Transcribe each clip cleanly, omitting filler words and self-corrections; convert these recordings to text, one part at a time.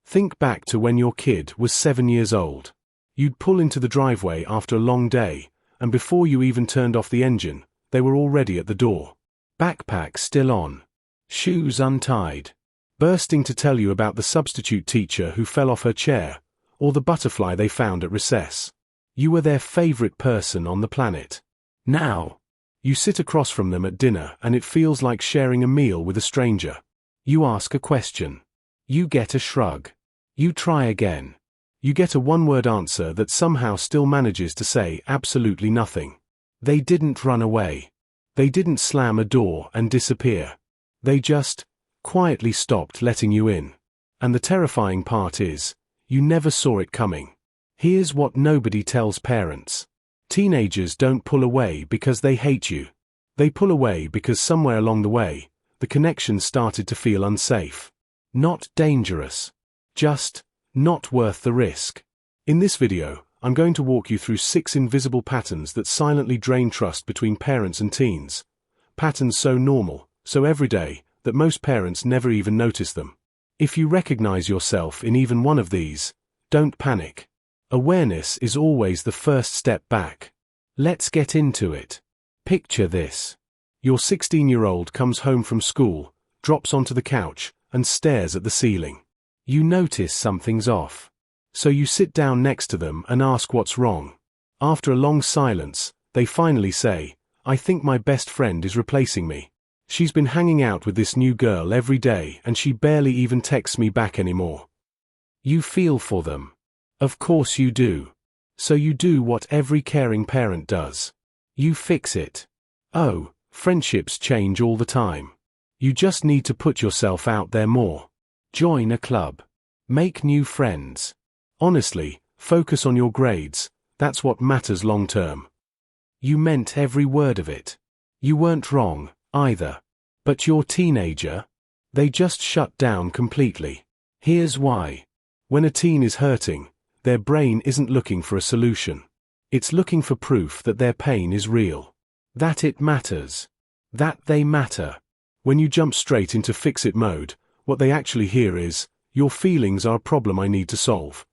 Think back to when your kid was 7 years old. You'd pull into the driveway after a long day, and before you even turned off the engine, they were already at the door. Backpack still on. Shoes untied. Bursting to tell you about the substitute teacher who fell off her chair, or the butterfly they found at recess. You were their favorite person on the planet. Now, you sit across from them at dinner and it feels like sharing a meal with a stranger. You ask a question. You get a shrug. You try again. You get a one-word answer that somehow still manages to say absolutely nothing. They didn't run away. They didn't slam a door and disappear. They just quietly stopped letting you in. And the terrifying part is, you never saw it coming. Here's what nobody tells parents. Teenagers don't pull away because they hate you. They pull away because somewhere along the way, the connection started to feel unsafe. Not dangerous. Just not worth the risk. In this video, I'm going to walk you through 6 invisible patterns that silently drain trust between parents and teens. Patterns so normal, so everyday, that most parents never even notice them. If you recognize yourself in even one of these, don't panic. Awareness is always the first step back. Let's get into it. Picture this. Your 16-year-old comes home from school, drops onto the couch, and stares at the ceiling. You notice something's off. So you sit down next to them and ask what's wrong. After a long silence, they finally say, "I think my best friend is replacing me. She's been hanging out with this new girl every day and she barely even texts me back anymore." You feel for them. Of course you do. So you do what every caring parent does. You fix it. Oh, friendships change all the time. You just need to put yourself out there more. Join a club. Make new friends. Honestly, focus on your grades. That's what matters long term. You meant every word of it. You weren't wrong, either. But your teenager? They just shut down completely. Here's why. When a teen is hurting, their brain isn't looking for a solution. It's looking for proof that their pain is real. That it matters. That they matter. When you jump straight into fix-it mode, what they actually hear is, "Your feelings are a problem I need to solve."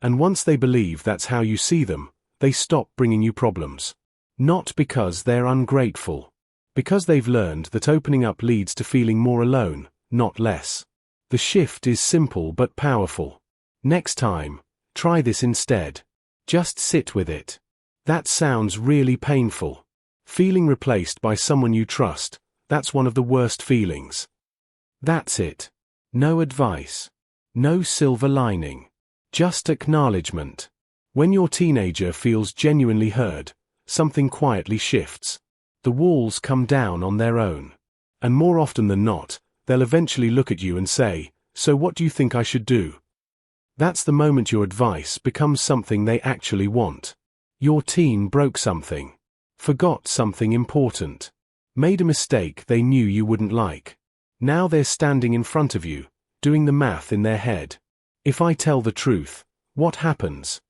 And once they believe that's how you see them, they stop bringing you problems. Not because they're ungrateful. Because they've learned that opening up leads to feeling more alone, not less. The shift is simple but powerful. Next time, try this instead. Just sit with it. That sounds really painful. Feeling replaced by someone you trust, that's one of the worst feelings. That's it. No advice. No silver lining. Just acknowledgement. When your teenager feels genuinely heard, something quietly shifts. The walls come down on their own. And more often than not, they'll eventually look at you and say, "So what do you think I should do?" That's the moment your advice becomes something they actually want. Your teen broke something. Forgot something important. Made a mistake they knew you wouldn't like. Now they're standing in front of you, doing the math in their head. If I tell the truth, what happens?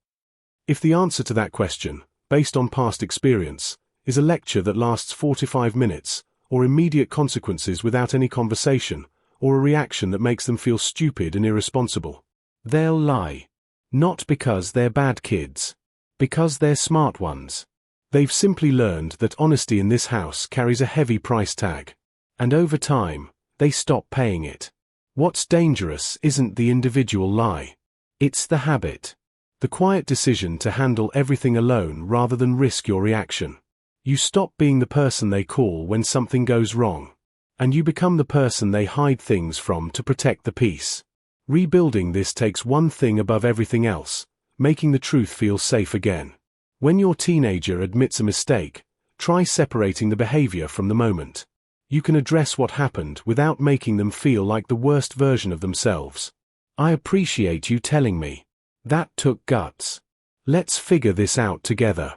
If the answer to that question, based on past experience, is a lecture that lasts 45 minutes, or immediate consequences without any conversation, or a reaction that makes them feel stupid and irresponsible, they'll lie. Not because they're bad kids. Because they're smart ones. They've simply learned that honesty in this house carries a heavy price tag. And over time, they stop paying it. What's dangerous isn't the individual lie. It's the habit. The quiet decision to handle everything alone rather than risk your reaction. You stop being the person they call when something goes wrong. And you become the person they hide things from to protect the peace. Rebuilding this takes one thing above everything else, making the truth feel safe again. When your teenager admits a mistake, try separating the behavior from the moment. You can address what happened without making them feel like the worst version of themselves. "I appreciate you telling me. That took guts. Let's figure this out together."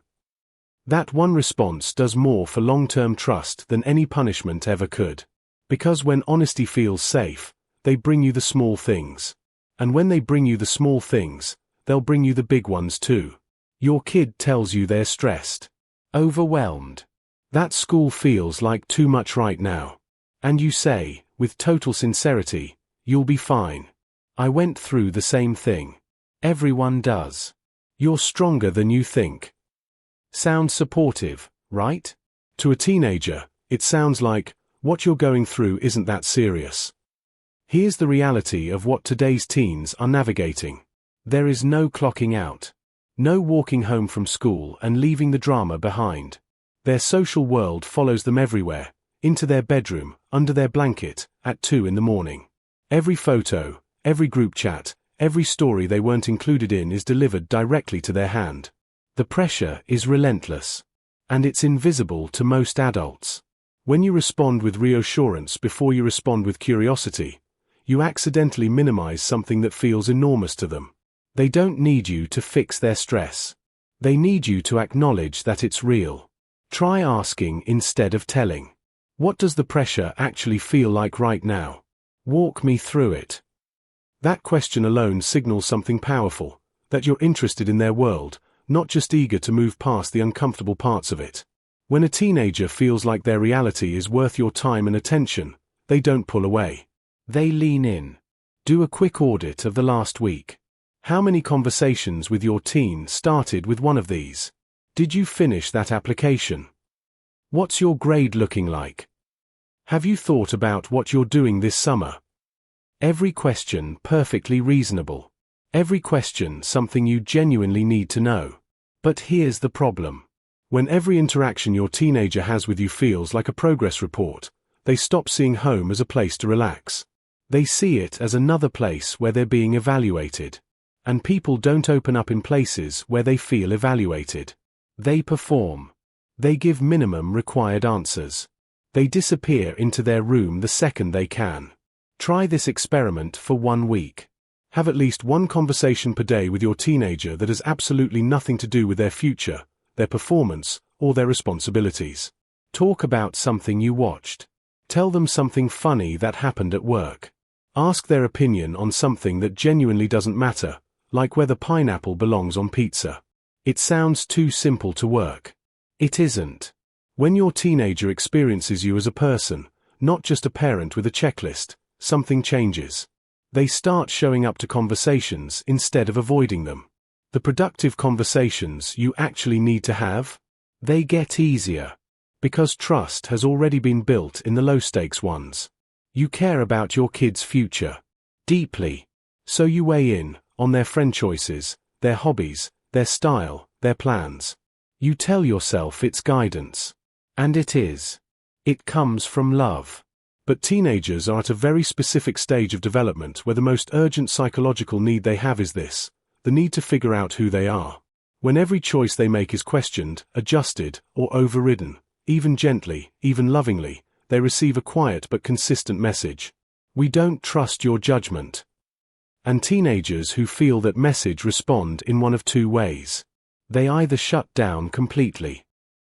That one response does more for long-term trust than any punishment ever could. Because when honesty feels safe, they bring you the small things. And when they bring you the small things, they'll bring you the big ones too. Your kid tells you they're stressed. Overwhelmed. That school feels like too much right now. And you say, with total sincerity, "You'll be fine." I went through the same thing. Everyone does. You're stronger than you think. Sounds supportive, right? To a teenager, it sounds like, what you're going through isn't that serious. Here's the reality of what today's teens are navigating. There is no clocking out. No walking home from school and leaving the drama behind. Their social world follows them everywhere, into their bedroom, under their blanket, at 2 in the morning. Every photo, every group chat, every story they weren't included in is delivered directly to their hand. The pressure is relentless. And it's invisible to most adults. When you respond with reassurance before you respond with curiosity, you accidentally minimize something that feels enormous to them. They don't need you to fix their stress. They need you to acknowledge that it's real. Try asking instead of telling. What does the pressure actually feel like right now? Walk me through it. That question alone signals something powerful, that you're interested in their world, not just eager to move past the uncomfortable parts of it. When a teenager feels like their reality is worth your time and attention, they don't pull away. They lean in. Do a quick audit of the last week. How many conversations with your teen started with one of these? Did you finish that application? What's your grade looking like? Have you thought about what you're doing this summer? Every question perfectly reasonable. Every question something you genuinely need to know. But here's the problem. When every interaction your teenager has with you feels like a progress report, they stop seeing home as a place to relax. They see it as another place where they're being evaluated. And people don't open up in places where they feel evaluated. They perform. They give minimum required answers. They disappear into their room the second they can. Try this experiment for 1 week. Have at least one conversation per day with your teenager that has absolutely nothing to do with their future, their performance, or their responsibilities. Talk about something you watched. Tell them something funny that happened at work. Ask their opinion on something that genuinely doesn't matter, like whether pineapple belongs on pizza. It sounds too simple to work. It isn't. When your teenager experiences you as a person, not just a parent with a checklist, something changes. They start showing up to conversations instead of avoiding them. The productive conversations you actually need to have, they get easier. Because trust has already been built in the low-stakes ones. You care about your kid's future. Deeply. So you weigh in on their friend choices, their hobbies, their style, their plans. You tell yourself it's guidance. And it is. It comes from love. But teenagers are at a very specific stage of development where the most urgent psychological need they have is this, the need to figure out who they are. When every choice they make is questioned, adjusted, or overridden, even gently, even lovingly, they receive a quiet but consistent message. We don't trust your judgment. And teenagers who feel that message respond in one of two ways. They either shut down completely,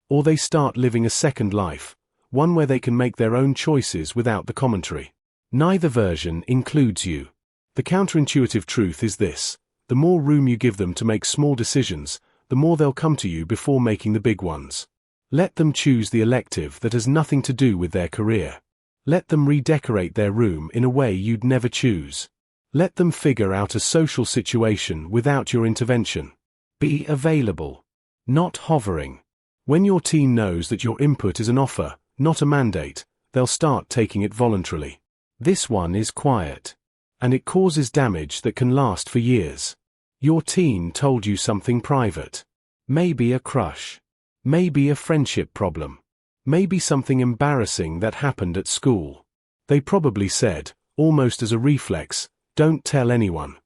or they start living a second life, one where they can make their own choices without the commentary. Neither version includes you. The counterintuitive truth is this: the more room you give them to make small decisions, the more they'll come to you before making the big ones. Let them choose the elective that has nothing to do with their career. Let them redecorate their room in a way you'd never choose. Let them figure out a social situation without your intervention. Be available, not hovering. When your teen knows that your input is an offer, not a mandate, they'll start taking it voluntarily. This one is quiet. And it causes damage that can last for years. Your teen told you something private. Maybe a crush. Maybe a friendship problem. Maybe something embarrassing that happened at school. They probably said, almost as a reflex, "Don't tell anyone."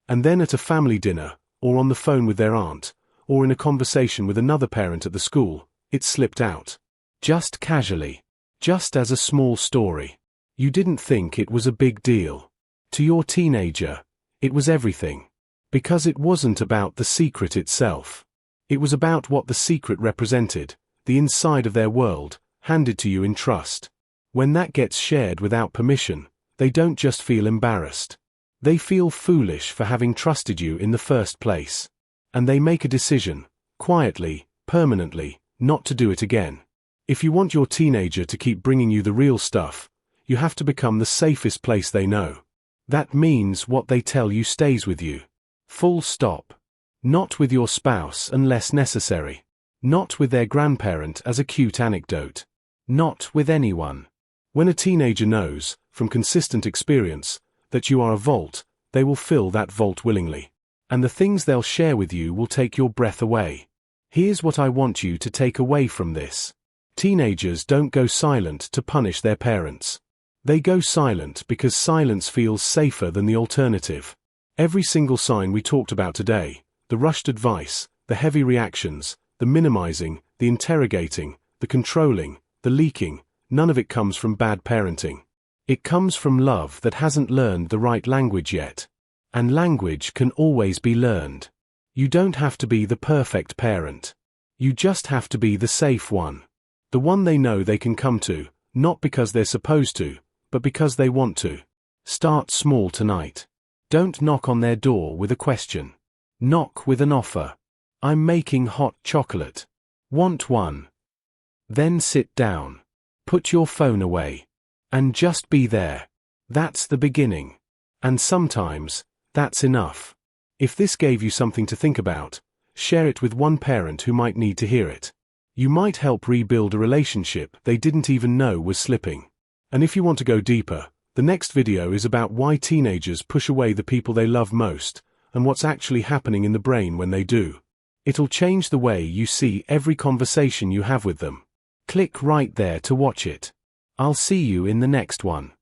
And then at a family dinner, or on the phone with their aunt, or in a conversation with another parent at the school, it slipped out. Just casually. Just as a small story. You didn't think it was a big deal. To your teenager, it was everything. Because it wasn't about the secret itself. It was about what the secret represented, the inside of their world, handed to you in trust. When that gets shared without permission, they don't just feel embarrassed. They feel foolish for having trusted you in the first place. And they make a decision, quietly, permanently, not to do it again. If you want your teenager to keep bringing you the real stuff, you have to become the safest place they know. That means what they tell you stays with you. Full stop. Not with your spouse unless necessary. Not with their grandparent as a cute anecdote. Not with anyone. When a teenager knows, from consistent experience, that you are a vault, they will fill that vault willingly. And the things they'll share with you will take your breath away. Here's what I want you to take away from this. Teenagers don't go silent to punish their parents. They go silent because silence feels safer than the alternative. Every single sign we talked about today, the rushed advice, the heavy reactions, the minimizing, the interrogating, the controlling, the leaking, none of it comes from bad parenting. It comes from love that hasn't learned the right language yet. And language can always be learned. You don't have to be the perfect parent. You just have to be the safe one. The one they know they can come to, not because they're supposed to, but because they want to. Start small tonight. Don't knock on their door with a question. Knock with an offer. I'm making hot chocolate. Want one? Then sit down. Put your phone away. And just be there. That's the beginning. And sometimes, that's enough. If this gave you something to think about, share it with one parent who might need to hear it. You might help rebuild a relationship they didn't even know was slipping. And if you want to go deeper, the next video is about why teenagers push away the people they love most, and what's actually happening in the brain when they do. It'll change the way you see every conversation you have with them. Click right there to watch it. I'll see you in the next one.